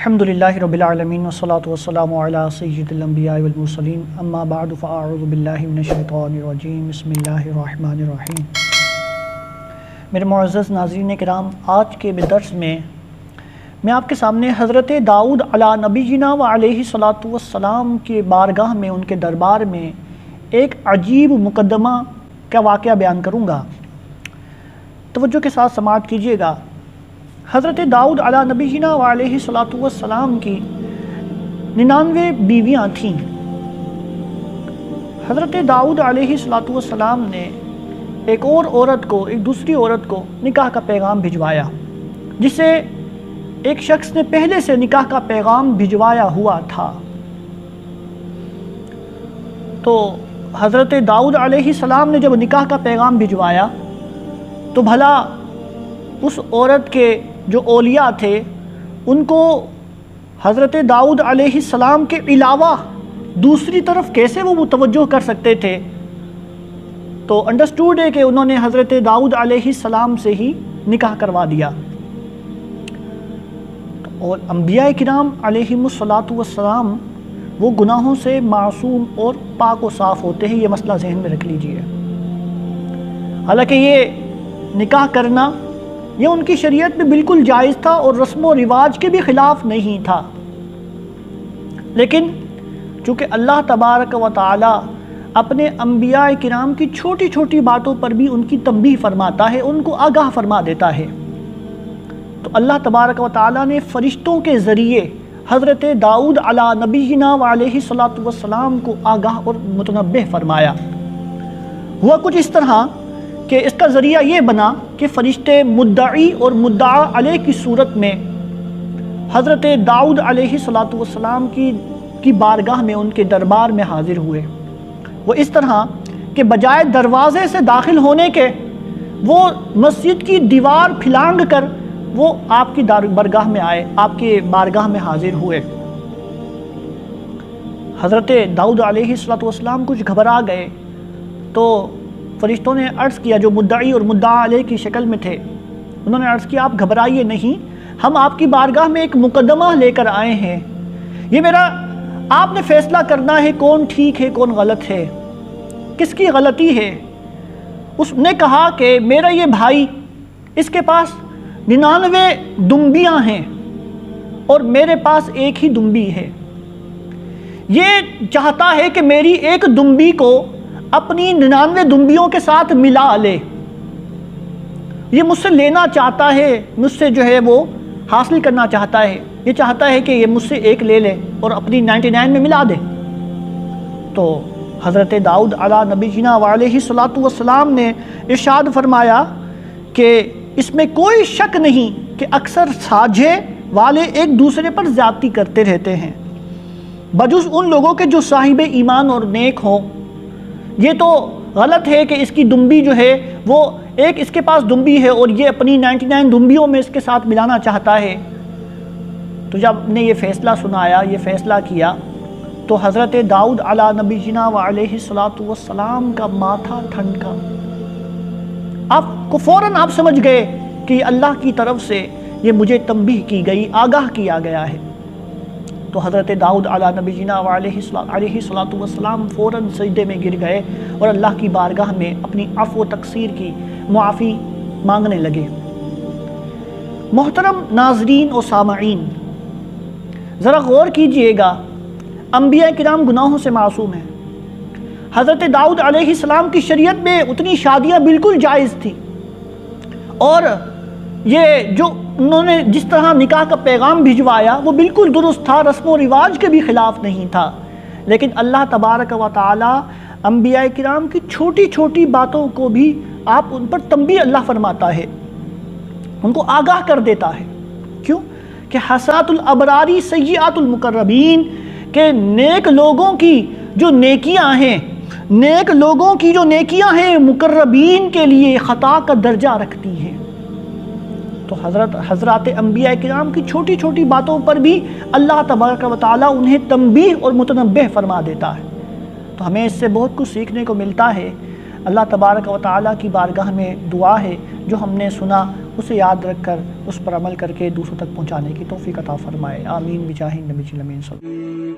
الحمدللہ رب العالمین والصلاة والسلام علی سید الانبیاء والمرسلین اما بعد فاعوذ باللہ من الشیطان الرجیم بسم اللہ الرحمن الرحیم۔ میرے معزز ناظرین کرام، آج کے درس میں آپ کے سامنے حضرت داؤد علی نبینا و علیہ الصلاۃ والسلام کے بارگاہ میں، ان کے دربار میں ایک عجیب مقدمہ کا واقعہ بیان کروں گا۔ توجہ کے ساتھ سماعت کیجیے گا۔ حضرت داؤد علی نبینا و علیہ الصلاۃ والسلام کی 99 بیویاں تھیں۔ حضرت داؤد علیہ الصلاۃ والسلام نے ایک دوسری عورت کو نکاح کا پیغام بھجوایا، جسے ایک شخص نے پہلے سے نکاح کا پیغام بھجوایا ہوا تھا۔ تو حضرت داؤد علیہ السلام نے جب نکاح کا پیغام بھجوایا تو بھلا اس عورت کے جو اولیاء تھے ان کو حضرت داؤد علیہ السلام کے علاوہ دوسری طرف کیسے وہ متوجہ کر سکتے تھے؟ تو انڈرسٹوڈ ہے کہ انہوں نے حضرت داؤد علیہ السلام سے ہی نکاح کروا دیا۔ اور انبیاء کرام علیہم الصلاۃ والسلام وہ گناہوں سے معصوم اور پاک و صاف ہوتے ہیں، یہ مسئلہ ذہن میں رکھ لیجئے۔ حالانکہ یہ نکاح کرنا یہ ان کی شریعت میں بالکل جائز تھا اور رسم و رواج کے بھی خلاف نہیں تھا، لیکن چونکہ اللہ تبارک و تعالی اپنے انبیاء کرام کی چھوٹی چھوٹی باتوں پر بھی ان کی تنبیہ فرماتا ہے، ان کو آگاہ فرما دیتا ہے، تو اللہ تبارک و تعالی نے فرشتوں کے ذریعے حضرت داؤد علی نبینا و علیہ الصلاۃ والسلام کو آگاہ اور متنبہ فرمایا۔ ہوا کچھ اس طرح کہ اس کا ذریعہ یہ بنا کہ فرشتے مدعی اور مدعا علیہ کی صورت میں حضرت داؤد علیہ الصلاۃ والسلام کی بارگاہ میں، ان کے دربار میں حاضر ہوئے۔ وہ اس طرح کہ بجائے دروازے سے داخل ہونے کے وہ مسجد کی دیوار پھلانگ کر وہ آپ کی بارگاہ میں آئے، آپ کے بارگاہ میں حاضر ہوئے۔ حضرت داؤد علیہ الصلاۃ والسلام کچھ گھبرا گئے، تو فرشتوں نے عرض کیا، جو مدعی اور مدعا علیہ کی شکل میں تھے، انہوں نے عرض کیا، آپ گھبرائیے نہیں، ہم آپ کی بارگاہ میں ایک مقدمہ لے کر آئے ہیں، یہ آپ نے فیصلہ کرنا ہے کون ٹھیک ہے کون غلط ہے، کس کی غلطی ہے۔ اس نے کہا کہ میرا یہ بھائی، اس کے پاس 99 دمبیاں ہیں اور میرے پاس ایک ہی دمبی ہے، یہ چاہتا ہے کہ میری ایک دمبی کو اپنی 99 دمبیوں کے ساتھ ملا لے، یہ مجھ سے لینا چاہتا ہے، مجھ سے جو ہے وہ حاصل کرنا چاہتا ہے، یہ چاہتا ہے کہ یہ مجھ سے ایک لے لے اور اپنی 99 میں ملا دے۔ تو حضرت داؤد علی نبینا و علیہ الصلاۃ والسلام نے ارشاد فرمایا کہ اس میں کوئی شک نہیں کہ اکثر ساجھے والے ایک دوسرے پر زیادتی کرتے رہتے ہیں، بجز ان لوگوں کے جو صاحب ایمان اور نیک ہوں۔ یہ تو غلط ہے کہ اس کی دمبی جو ہے وہ ایک اس کے پاس دمبی ہے اور یہ اپنی 99 دمبیوں میں اس کے ساتھ ملانا چاہتا ہے۔ تو جب نے یہ فیصلہ سنایا، یہ فیصلہ کیا، تو حضرت داؤد علی نبینا و علیہ الصلاۃ والسلام کا ماتھا ٹھنڈا۔ فوراً آپ سمجھ گئے کہ اللہ کی طرف سے یہ مجھے تنبیہ کی گئی، آگاہ کیا گیا ہے۔ تو حضرت داؤد علی نبینا و علیہ الصلاۃ والسلام فوراً سجدے میں گر گئے اور اللہ کی بارگاہ میں اپنی عفو و تقصیر کی معافی مانگنے لگے۔ محترم ناظرین و سامعین، ذرا غور کیجئے گا، انبیاء کرام گناہوں سے معصوم ہیں۔ حضرت داؤد علیہ السلام کی شریعت میں اتنی شادیاں بالکل جائز تھی، اور یہ جو انہوں نے جس طرح نکاح کا پیغام بھجوایا وہ بالکل درست تھا، رسم و رواج کے بھی خلاف نہیں تھا، لیکن اللہ تبارک و تعالی انبیاء کرام کی چھوٹی چھوٹی باتوں کو بھی آپ ان پر تنبیہ اللہ فرماتا ہے، ان کو آگاہ کر دیتا ہے۔ کیوں کہ حسنات الابراری سیئات المقربین، کہ نیک لوگوں کی جو نیکیاں ہیں، نیک لوگوں کی جو نیکیاں ہیں مقربین کے لیے خطا کا درجہ رکھتی ہیں۔ تو حضرات انبیاء کرام کی چھوٹی چھوٹی باتوں پر بھی اللہ تبارک و تعالی انہیں تنبیہ اور متنبہ فرما دیتا ہے۔ تو ہمیں اس سے بہت کچھ سیکھنے کو ملتا ہے۔ اللہ تبارک و تعالی کی بارگاہ میں دعا ہے جو ہم نے سنا اسے یاد رکھ کر اس پر عمل کر کے دوسروں تک پہنچانے کی توفیق عطا فرمائے، آمین بجاہ النبی الامین صلی اللہ علیہ وسلم۔